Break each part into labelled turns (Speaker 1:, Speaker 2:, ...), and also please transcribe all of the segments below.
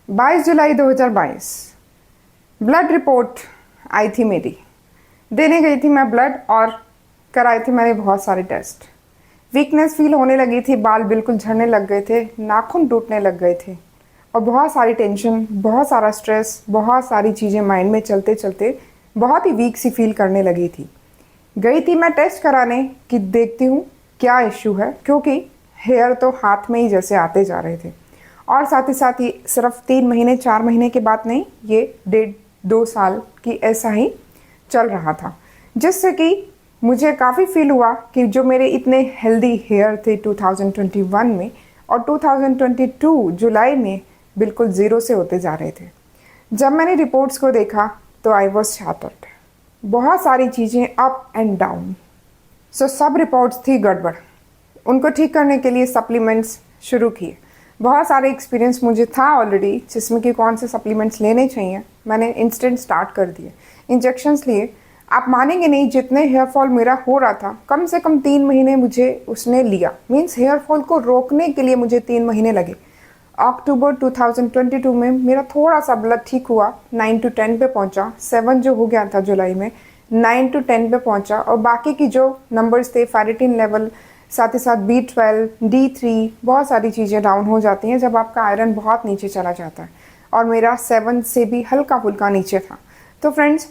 Speaker 1: 22 जुलाई 2022 blood report आई थी मेरी। देने गई थी मैं ब्लड और कराए थे मैंने बहुत सारे टेस्ट। वीकनेस फील होने लगी थी, बाल बिल्कुल झड़ने लग गए थे, नाखून टूटने लग गए थे और बहुत सारी टेंशन, बहुत सारा स्ट्रेस, बहुत सारी चीज़ें माइंड में चलते चलते बहुत ही वीक सी फील करने लगी थी। गई थी मैं टेस्ट कराने कि देखती हूँ क्या इश्यू है, क्योंकि हेयर तो हाथ में ही जैसे आते जा रहे थे और साथ ही सिर्फ 3 महीने 4 महीने के बाद नहीं, ये 1.5-2 साल की ऐसा ही चल रहा था, जिससे कि मुझे काफ़ी फील हुआ कि जो मेरे इतने हेल्दी हेयर थे 2021 में और 2022 जुलाई में बिल्कुल ज़ीरो से होते जा रहे थे। जब मैंने रिपोर्ट्स को देखा तो आई वॉज शैटर्ड। बहुत सारी चीज़ें अप एंड डाउन। सब रिपोर्ट्स थी गड़बड़। उनको ठीक करने के लिए सप्लीमेंट्स शुरू किए। बहुत सारे एक्सपीरियंस मुझे था ऑलरेडी, जिसमें कि कौन से सप्लीमेंट्स लेने चाहिए। मैंने इंस्टेंट स्टार्ट कर दिए, इंजेक्शंस लिए। आप मानेंगे नहीं, जितने हेयर फॉल मेरा हो रहा था कम से कम 3 महीने मुझे उसने लिया। मीन्स हेयर फॉल को रोकने के लिए मुझे 3 महीने लगे। अक्टूबर 2022 में मेरा थोड़ा सा ब्लड ठीक हुआ, 9 to 10 पे पहुंचा। 7 जो हो गया था जुलाई में 9 to 10 पे पहुंचा और बाकी की जो नंबर्स थे, फेरिटिन लेवल, साथ ही साथ B12, D3, बहुत सारी चीज़ें डाउन हो जाती हैं जब आपका आयरन बहुत नीचे चला जाता है और मेरा 7 से भी हल्का फुल्का नीचे था। तो फ्रेंड्स,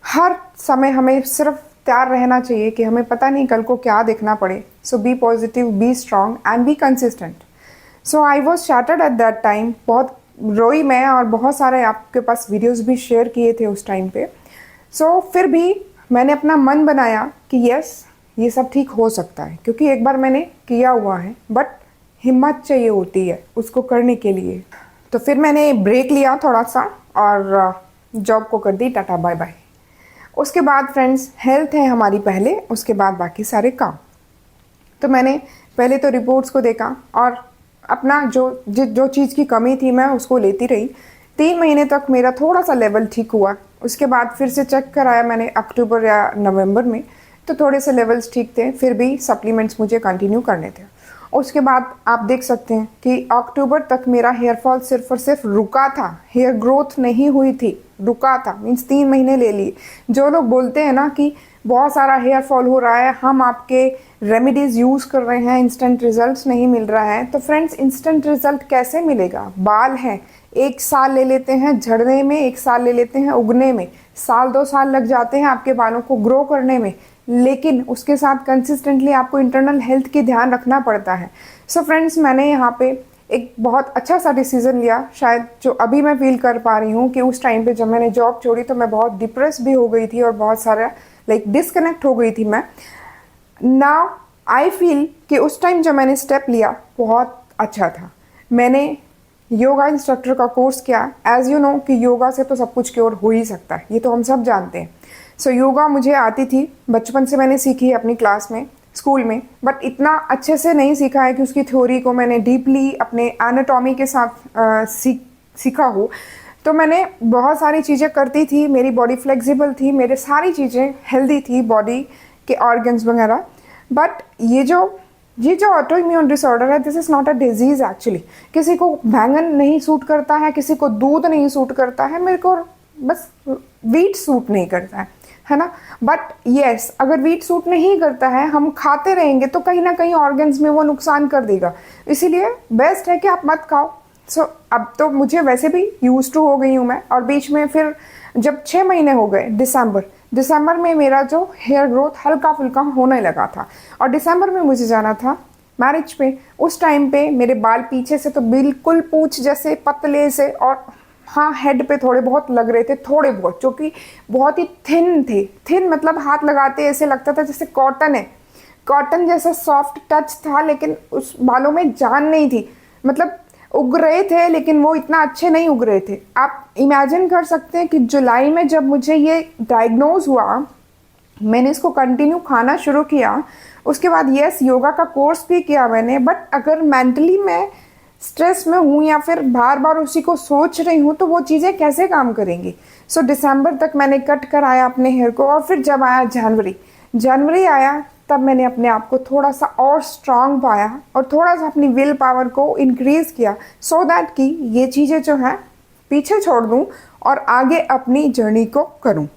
Speaker 1: हर समय हमें सिर्फ तैयार रहना चाहिए कि हमें पता नहीं कल को क्या देखना पड़े। So be positive, be strong and be consistent. So I was shattered at that time. बहुत रोई मैं और बहुत सारे आपके पास वीडियोज़ भी शेयर किए थे उस टाइम पे। फिर भी मैंने अपना मन बनाया कि यस, ये सब ठीक हो सकता है, क्योंकि एक बार मैंने किया हुआ है। बट हिम्मत चाहिए होती है उसको करने के लिए। तो फिर मैंने ब्रेक लिया थोड़ा सा और जॉब को कर दी टाटा बाय बाय। उसके बाद फ्रेंड्स, हेल्थ है हमारी पहले, उसके बाद बाकी सारे काम। तो मैंने पहले तो रिपोर्ट्स को देखा और अपना जो चीज़ की कमी थी मैं उसको लेती रही। 3 महीने तक मेरा थोड़ा सा लेवल ठीक हुआ। उसके बाद फिर से चेक कराया मैंने अक्टूबर या नवंबर में, तो थोड़े से लेवल्स ठीक थे। फिर भी सप्लीमेंट्स मुझे कंटिन्यू करने थे। उसके बाद आप देख सकते हैं कि अक्टूबर तक मेरा हेयर फॉल सिर्फ और सिर्फ रुका था, हेयर ग्रोथ नहीं हुई थी, रुका था। मीन्स 3 महीने ले लिए। जो लोग बोलते हैं ना कि बहुत सारा हेयर फॉल हो रहा है, हम आपके रेमेडीज़ यूज़ कर रहे हैं, इंस्टेंट रिजल्ट्स नहीं मिल रहा है, तो फ्रेंड्स, इंस्टेंट रिजल्ट कैसे मिलेगा? बाल हैं, 1 साल ले लेते हैं झड़ने में, 1 साल ले लेते हैं उगने में, 1-2 साल लग जाते हैं आपके बालों को ग्रो करने में। लेकिन उसके साथ कंसिस्टेंटली आपको इंटरनल हेल्थ की ध्यान रखना पड़ता है। फ्रेंड्स, मैंने यहाँ पे एक बहुत अच्छा सा डिसीज़न लिया, शायद जो अभी मैं फील कर पा रही हूँ कि उस टाइम पे जब मैंने जॉब छोड़ी तो मैं बहुत डिप्रेस भी हो गई थी और बहुत सारा डिस्कनेक्ट हो गई थी मैं। नाउ आई फील कि उस टाइम जब मैंने स्टेप लिया बहुत अच्छा था। मैंने योगा इंस्ट्रक्टर का कोर्स किया। एज यू नो कि योगा से तो सब कुछ क्योर हो ही सकता है, ये तो हम सब जानते हैं। योगा मुझे आती थी, बचपन से मैंने सीखी है अपनी क्लास में, स्कूल में, बट इतना अच्छे से नहीं सीखा है कि उसकी थ्योरी को मैंने डीपली अपने एनाटॉमी के साथ सीखा हो। तो मैंने बहुत सारी चीज़ें करती थी, मेरी बॉडी फ्लेक्सिबल थी, मेरे सारी चीज़ें हेल्दी थी, बॉडी के ऑर्गन्स वगैरह। बट ये जो ऑटो इम्यून डिसऑर्डर है, this is not a disease actually. किसी को बैंगन नहीं सूट करता है, किसी को दूध नहीं सूट करता है, मेरे को बस वीट सूट नहीं करता है ना। बट येस, अगर वीट सूट नहीं करता है, हम खाते रहेंगे तो कहीं ना कहीं ऑर्गन्स में वो नुकसान कर देगा। इसीलिए बेस्ट है कि आप मत खाओ। अब तो मुझे वैसे भी यूज टू हो गई हूँ मैं। और बीच में फिर जब 6 महीने हो गए, दिसंबर में मेरा जो हेयर ग्रोथ हल्का फुल्का होने लगा था और दिसंबर में मुझे जाना था मैरिज पे। उस टाइम पे मेरे बाल पीछे से तो बिल्कुल पूंछ जैसे पतले से, और हाँ, हेड पे थोड़े बहुत लग रहे थे, थोड़े बहुत, जो कि बहुत ही थिन थे। थिन मतलब हाथ लगाते ऐसे लगता था जैसे कॉटन है, कॉटन जैसा सॉफ्ट टच था, लेकिन उस बालों में जान नहीं थी। मतलब उग रहे थे लेकिन वो इतना अच्छे नहीं उग रहे थे। आप इमेजिन कर सकते हैं कि जुलाई में जब मुझे ये डायग्नोज हुआ, मैंने इसको कंटिन्यू खाना शुरू किया। उसके बाद यस, योगा का कोर्स भी किया मैंने। बट अगर मेंटली मैं स्ट्रेस में हूँ या फिर बार बार उसी को सोच रही हूँ तो वो चीज़ें कैसे काम करेंगी। दिसंबर तक मैंने कट कराया अपने हेयर को और फिर जब आया जनवरी आया तब मैंने अपने आप को थोड़ा सा और स्ट्रांग पाया और थोड़ा सा अपनी विल पावर को इंक्रीज़ किया, सो दैट कि ये चीज़ें जो हैं पीछे छोड़ दूं और आगे अपनी जर्नी को करूं।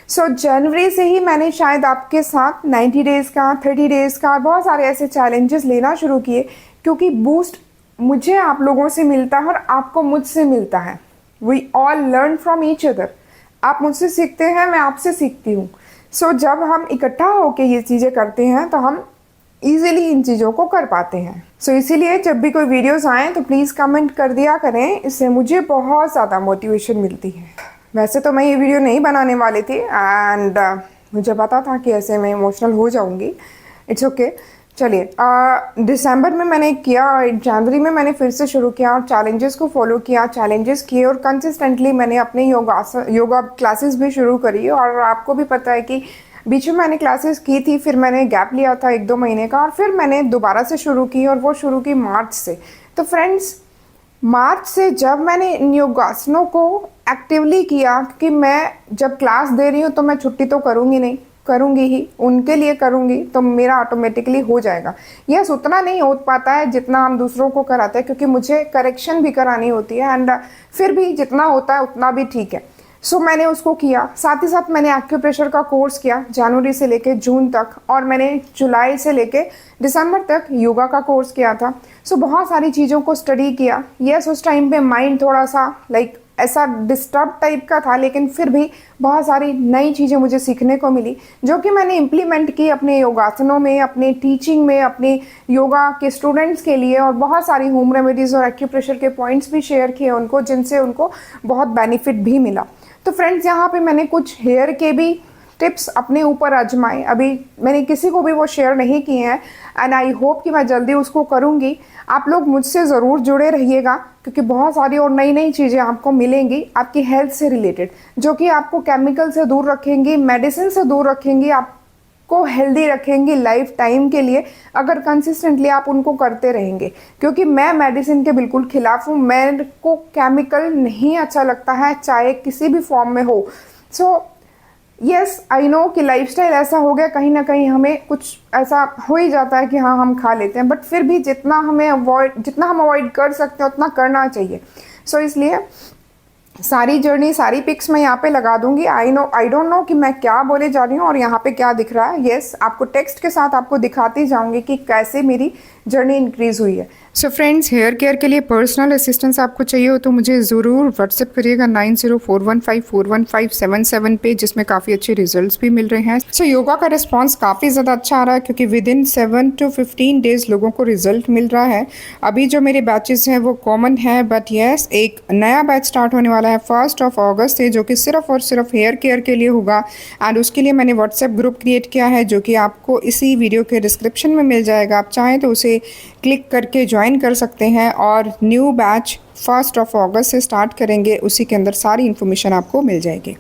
Speaker 1: सो जनवरी से ही मैंने शायद आपके साथ 90 डेज़ का, 30 डेज़ का, बहुत सारे ऐसे चैलेंजेस लेना शुरू किए, क्योंकि बूस्ट मुझे आप लोगों से मिलता है और आपको मुझसे मिलता है। We all learn from each other. आप मुझसे सीखते हैं, मैं आपसे सीखती हूँ। सो जब हम इकट्ठा होकर ये चीज़ें करते हैं तो हम ईजिली इन चीज़ों को कर पाते हैं। सो इसीलिए जब भी कोई वीडियोस आएँ तो प्लीज़ कमेंट कर दिया करें, इससे मुझे बहुत ज़्यादा मोटिवेशन मिलती है। वैसे तो मैं ये वीडियो नहीं बनाने वाली थी एंड मुझे पता था कि ऐसे मैं इमोशनल हो जाऊंगी। It's okay. चलिए, दिसंबर में मैंने किया, जनवरी में मैंने फिर से शुरू किया और चैलेंजेस को फॉलो किया, चैलेंजेस किए और कंसिस्टेंटली मैंने अपने योगा क्लासेस भी शुरू करी। और आपको भी पता है कि बीच में मैंने क्लासेस की थी, फिर मैंने गैप लिया था 1-2 महीने का और फिर मैंने दोबारा से शुरू की, और वो शुरू की मार्च से। तो फ्रेंड्स, मार्च से जब मैंने इन योगासनों को एक्टिवली किया, कि मैं जब क्लास दे रही हूँ तो मैं छुट्टी तो करूँगी नहीं, करूँगी ही, उनके लिए करूँगी, तो मेरा ऑटोमेटिकली हो जाएगा। यस, उतना नहीं हो पाता है जितना हम दूसरों को कराते हैं, क्योंकि मुझे करेक्शन भी करानी होती है एंड फिर भी जितना होता है उतना भी ठीक है। सो मैंने उसको किया। साथ ही साथ मैंने एक्यूप्रेशर का कोर्स किया जनवरी से लेके जून तक, और मैंने जुलाई से लेके दिसंबर तक योगा का कोर्स किया था। सो बहुत सारी चीज़ों को स्टडी किया। यस, उस टाइम पे माइंड थोड़ा सा ऐसा डिस्टर्ब टाइप का था, लेकिन फिर भी बहुत सारी नई चीज़ें मुझे सीखने को मिली, जो कि मैंने इम्प्लीमेंट की अपने योगासनों में, अपने टीचिंग में, अपने योगा के स्टूडेंट्स के लिए, और बहुत सारी होम रेमेडीज़ और एक्यूप्रेशर के पॉइंट्स भी शेयर किए उनको, जिनसे उनको बहुत बेनिफिट भी मिला। तो फ्रेंड्स, यहाँ पे मैंने कुछ हेयर के भी टिप्स अपने ऊपर आजमाए। अभी मैंने किसी को भी वो शेयर नहीं किए हैं एंड आई होप कि मैं जल्दी उसको करूँगी। आप लोग मुझसे ज़रूर जुड़े रहिएगा, क्योंकि बहुत सारी और नई नई चीज़ें आपको मिलेंगी आपकी हेल्थ से रिलेटेड, जो कि आपको केमिकल से दूर रखेंगी, मेडिसिन से दूर रखेंगी, आपको हेल्दी रखेंगी लाइफ टाइम के लिए, अगर कंसिस्टेंटली आप उनको करते रहेंगे। क्योंकि मैं मेडिसिन के बिल्कुल खिलाफ हूँ। मेरे को केमिकल नहीं अच्छा लगता है, चाहे किसी भी फॉर्म में हो। सो यस, आई नो कि लाइफस्टाइल ऐसा हो गया, कहीं ना कहीं हमें कुछ ऐसा हो ही जाता है कि हाँ, हम खा लेते हैं, बट फिर भी जितना हम अवॉइड कर सकते हैं उतना करना चाहिए। सो इसलिए सारी जर्नी, सारी पिक्स मैं यहाँ पे लगा दूंगी। आई डोंट नो कि मैं क्या बोले जा रही हूँ और यहाँ पे क्या दिख रहा है। यस, आपको टेक्स्ट के साथ आपको दिखाती जाऊंगी कि कैसे मेरी जर्नी इंक्रीज हुई है। सो फ्रेंड्स, हेयर केयर के लिए पर्सनल असिस्टेंस आपको चाहिए हो तो मुझे ज़रूर व्हाट्सएप करिएगा 9041541577 पे, जिसमें काफ़ी अच्छे रिजल्ट्स भी मिल रहे हैं। सो योगा का रिस्पांस काफ़ी ज़्यादा अच्छा आ रहा है, क्योंकि विद इन 7 to 15 डेज़ लोगों को रिजल्ट मिल रहा है। अभी जो मेरे बैचेस हैं वो कॉमन है, बट यस, एक नया बैच स्टार्ट होने वाला है 1 अगस्त से, जो कि सिर्फ और सिर्फ हेयर केयर के लिए होगा। एंड उसके लिए मैंने व्हाट्सएप ग्रुप क्रिएट किया है, जो कि आपको इसी वीडियो के डिस्क्रिप्शन में मिल जाएगा। आप चाहें तो उसे क्लिक करके ज्वाइन कर सकते हैं, और न्यू बैच 1 अगस्त से स्टार्ट करेंगे, उसी के अंदर सारी इन्फॉर्मेशन आपको मिल जाएगी।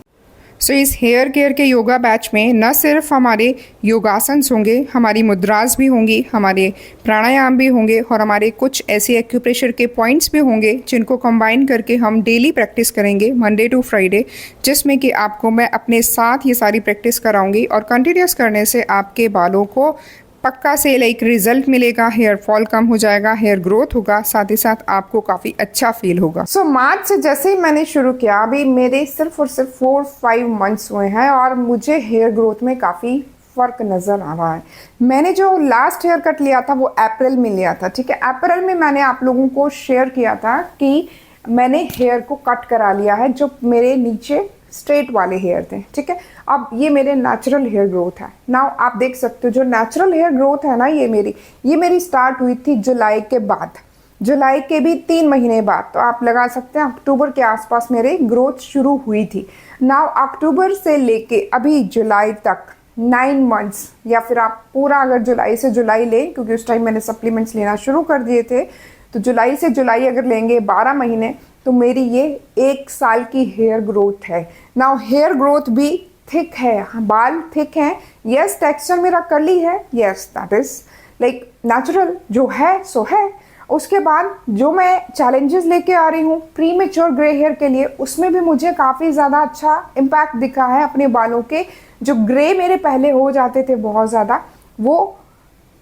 Speaker 1: सो इस हेयर केयर के योगा बैच में न सिर्फ हमारे योगासन्स होंगे, हमारी मुद्रास भी होंगी, हमारे प्राणायाम भी होंगे, और हमारे कुछ ऐसे एक्यूप्रेशर के पॉइंट्स भी होंगे जिनको कंबाइन करके हम डेली प्रैक्टिस करेंगे मंडे टू फ्राइडे, जिसमें कि आपको मैं अपने साथ ये सारी प्रैक्टिस कराऊंगी। और कंटिन्यूस करने से आपके बालों को पक्का से रिजल्ट मिलेगा, हेयर फॉल कम हो जाएगा, हेयर ग्रोथ होगा, साथ ही साथ आपको काफ़ी अच्छा फील होगा। सो मार्च से जैसे ही मैंने शुरू किया, अभी मेरे सिर्फ और सिर्फ 4-5 मंथ्स हुए हैं और मुझे हेयर ग्रोथ में काफ़ी फ़र्क नज़र आ रहा है। मैंने जो लास्ट हेयर कट लिया था वो अप्रैल में लिया था, ठीक है। अप्रैल में मैंने आप लोगों को शेयर किया था कि मैंने हेयर को कट करा लिया है, जो मेरे नीचे स्ट्रेट वाले हेयर थे, ठीक है। अब ये मेरे नेचुरल हेयर ग्रोथ है। नाउ आप देख सकते हो, जो नेचुरल हेयर ग्रोथ है ना, ये मेरी स्टार्ट हुई थी जुलाई के बाद, जुलाई के भी 3 महीने बाद, तो आप लगा सकते हैं अक्टूबर के आसपास मेरे ग्रोथ शुरू हुई थी। नाउ अक्टूबर से लेके अभी जुलाई तक 9 मंथ्स, या फिर आप पूरा अगर जुलाई से जुलाई लें, क्योंकि उस टाइम मैंने सप्लीमेंट्स लेना शुरू कर दिए थे, तो जुलाई से जुलाई अगर लेंगे 12 महीने, तो मेरी ये 1 साल की हेयर ग्रोथ है। नाउ हेयर ग्रोथ भी थिक है, बाल थिक हैं, यस, टेक्सचर मेरा कर्ली है, यस, दैट इज नेचुरल, जो है सो है। उसके बाद जो मैं चैलेंजेस लेके आ रही हूँ प्री मेच्योर ग्रे हेयर के लिए, उसमें भी मुझे काफ़ी ज़्यादा अच्छा इम्पैक्ट दिखा है अपने बालों के। जो ग्रे मेरे पहले हो जाते थे बहुत ज़्यादा, वो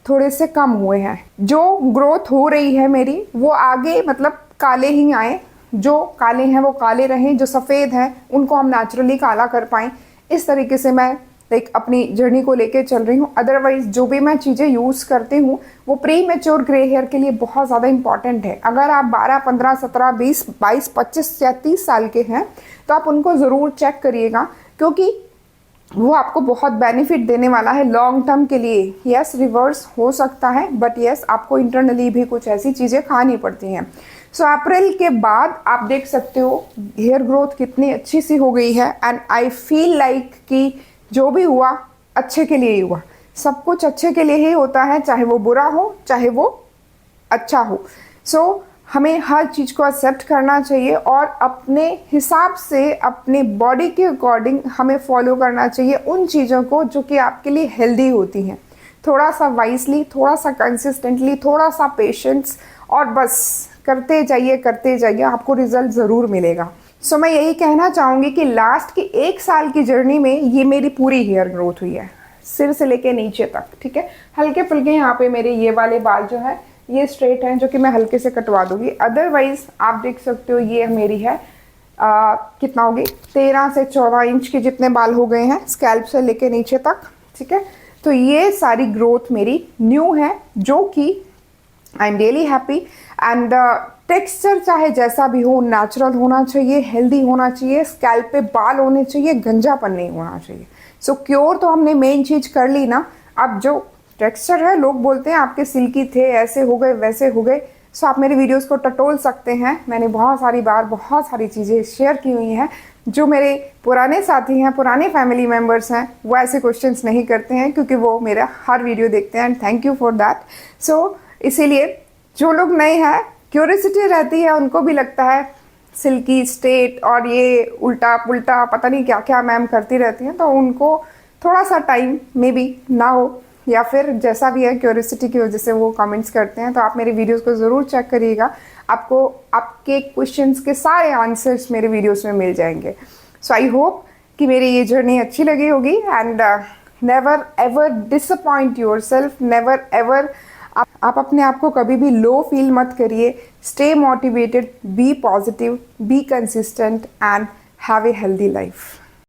Speaker 1: थोड़े से कम हुए हैं। जो ग्रोथ हो रही है मेरी वो आगे मतलब काले ही आए, जो काले हैं वो काले रहें, जो सफ़ेद हैं उनको हम नेचुरली काला कर पाएँ, इस तरीके से मैं अपनी जर्नी को लेके चल रही हूँ। अदरवाइज जो भी मैं चीज़ें यूज़ करती हूँ वो प्री मैच्योर ग्रे हेयर के लिए बहुत ज़्यादा इंपॉर्टेंट है। अगर आप 12, 15, 17, 20, 22, 25 या 30 साल के हैं तो आप उनको ज़रूर चेक करिएगा, क्योंकि वो आपको बहुत बेनिफिट देने वाला है लॉन्ग टर्म के लिए। यस, रिवर्स हो सकता है, बट यस आपको इंटरनली भी कुछ ऐसी चीज़ें खानी पड़ती हैं। सो अप्रैल के बाद आप देख सकते हो हेयर ग्रोथ कितनी अच्छी सी हो गई है। एंड आई फील लाइक कि जो भी हुआ अच्छे के लिए ही हुआ। सब कुछ अच्छे के लिए ही होता है, चाहे वो बुरा हो चाहे वो अच्छा हो। सो हमें हर चीज़ को एक्सेप्ट करना चाहिए और अपने हिसाब से अपने बॉडी के अकॉर्डिंग हमें फॉलो करना चाहिए उन चीज़ों को जो कि आपके लिए हेल्दी होती हैं। थोड़ा सा वाइजली, थोड़ा सा कंसिस्टेंटली, थोड़ा सा पेशेंस, और बस करते जाइए, आपको रिजल्ट ज़रूर मिलेगा। सो मैं यही कहना चाहूँगी कि लास्ट की 1 साल की जर्नी में ये मेरी पूरी हेयर ग्रोथ हुई है, सिर से लेके नीचे तक। ठीक है, हल्के फुल्के यहाँ पे मेरे ये वाले बाल जो है ये स्ट्रेट हैं, जो कि मैं हल्के से कटवा दूंगी। अदरवाइज आप देख सकते हो ये मेरी है कितना होगी 13 से 14 इंच के जितने बाल हो गए हैं स्कैल्प से लेके नीचे तक। ठीक है, तो ये सारी ग्रोथ मेरी न्यू है, जो कि I am really happy. And texture चाहे जैसा भी हो, नेचुरल होना चाहिए, हेल्दी होना चाहिए, स्कैल्प पे बाल होने चाहिए, गंजापन नहीं होना चाहिए। सो क्योर तो हमने मेन चीज़ कर ली ना। अब जो टेक्सचर है, लोग बोलते हैं आपके सिल्की थे, ऐसे हो गए वैसे हो गए। सो आप मेरे वीडियोस को टटोल सकते हैं। मैंने बहुत सारी बार बहुत सारी चीज़ें शेयर की हुई हैं। जो मेरे पुराने साथी हैं, पुराने फैमिली मेम्बर्स हैं, वो ऐसे क्वेश्चंस नहीं करते हैं, क्योंकि वो मेरा हर वीडियो देखते हैं। And thank you for that. So इसीलिए जो लोग नए हैं, क्यूरियोसिटी रहती है, उनको भी लगता है सिल्की स्ट्रेट और ये उल्टा पुल्टा पता नहीं क्या क्या मैम करती रहती हैं, तो उनको थोड़ा सा टाइम मे बी ना हो, या फिर जैसा भी है क्यूरियोसिटी की वजह से वो कमेंट्स करते हैं। तो आप मेरे वीडियोस को ज़रूर चेक करिएगा, आपको आपके क्वेश्चंस के सारे आंसर्स मेरे वीडियोस में मिल जाएंगे। सो आई होप कि मेरी ये जर्नी अच्छी लगी होगी। And never ever disappoint yourself, never ever आप अपने आप को कभी भी लो फील मत करिए। Stay motivated, be positive, be consistent and have a healthy life.